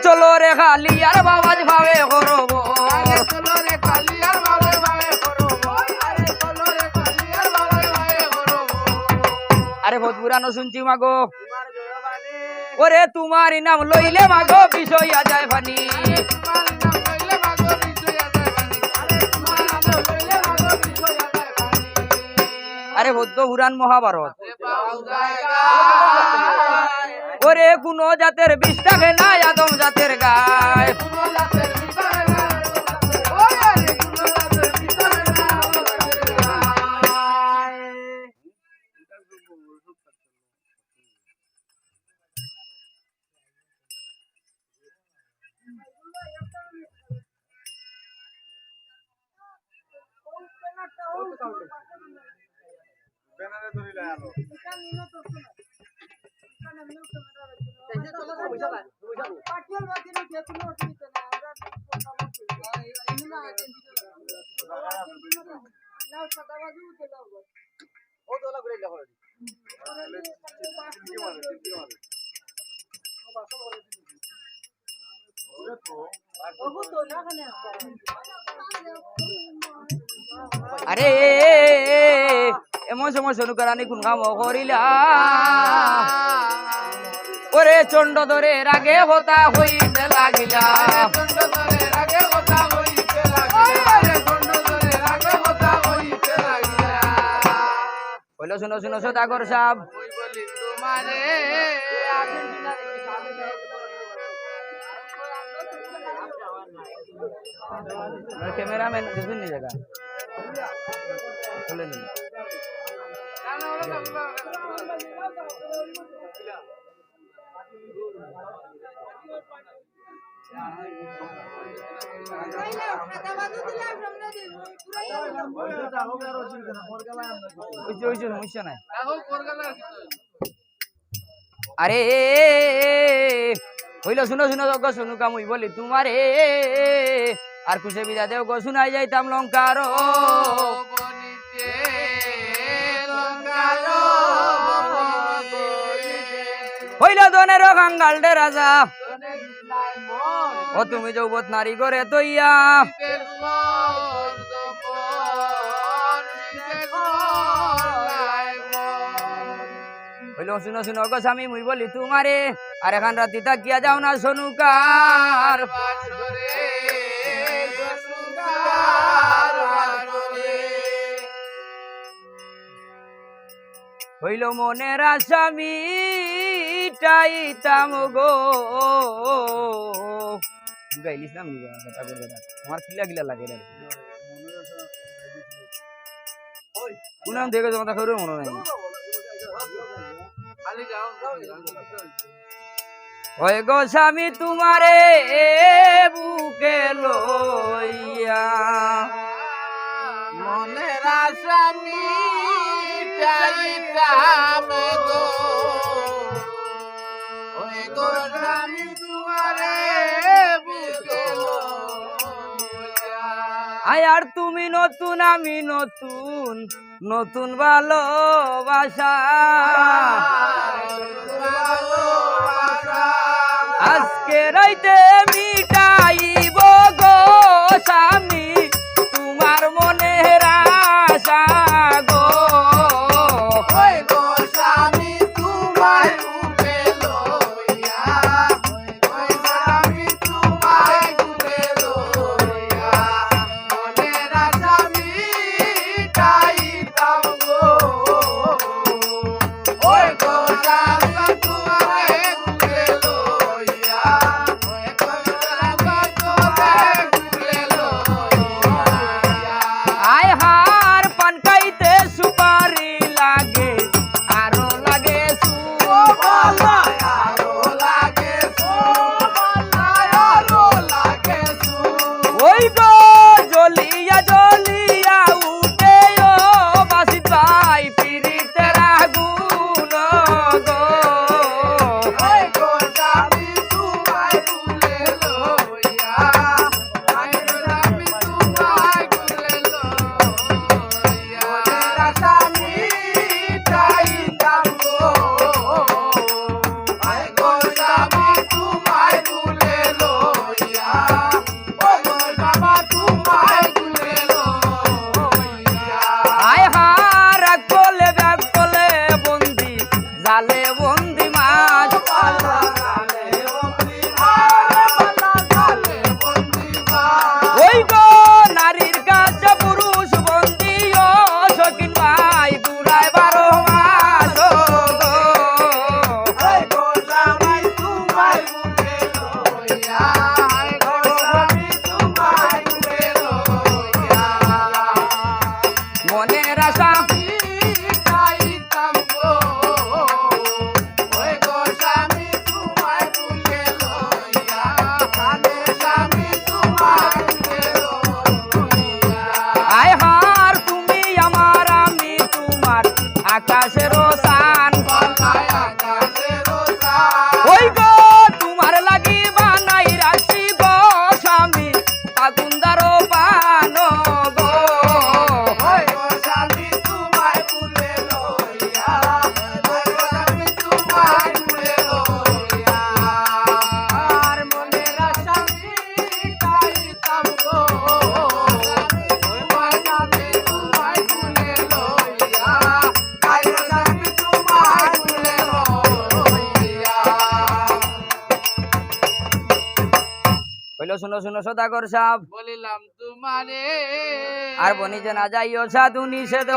চলো রে খালি আর বাবাজ ভাবে করব আরে বহুত পুরানো শুনছি মাগো ওরে তোমার নাম লইলে মাগো বিষয়া যায় ফানি আরে বৌদ্ধ পুরাণ মহাভারত ওরে কোন জাতের বিষ থাকে না আদম জাতের গায় আরে এমন সময় শুরু করানি কোন কাম করিলা ওরে চন্ড ধরে রাগে হতা হইতে লাগিলা বললো শুনো শুনো সদাগর সাহেব ক্যামেরাম্যান দেখবেন নি জায়গা খুলে নিন সমস্যা নাই আরে হইল শুনো শুনো গো শুনু কামুই বলি তোমারে আর কুশে বিদা দেও গো শুনাই যাইতাম লঙ্কার হইল দনের কাঙ্গালডে রাজা ও তুমি যৌবত নারী করে তৈয়া হইল শুনো শুনো গো স্বামী মুই বলি তোমারে আর এখন রাতি তাকিয়া যাও না সনুকার হইল মনের আশা মিটাইতাম গো গাইলিস না আমার কিলা কিলা লাগে কোন দেখে তোমার কথা মনে নাই ওই গো স্বামী তোমারে বুকে লইয়া মনের আশা মিটাইতাম গো ওই গো স্বামী তোমারে বুকে লইয়া আয় আর তুমি নতুন আমি নতুন নতুন ভালোবাসা আজকে রাইতে মিটাইব গো স্বামী তোমার মনের আশা গো ওই গো স্বামী তোমার বুকে লইয়া ওই স্বামী তোমার বুকে লইয়া মনের আশা মিটাইতাম গো ওই গো স্বামী তোমার বুকে লইয়া ওই গো স্বামী শুনো শুনো সদাগর সাহেব বলিলাম তোমারে আর বনি যে না যাইও সাধু নিষেধ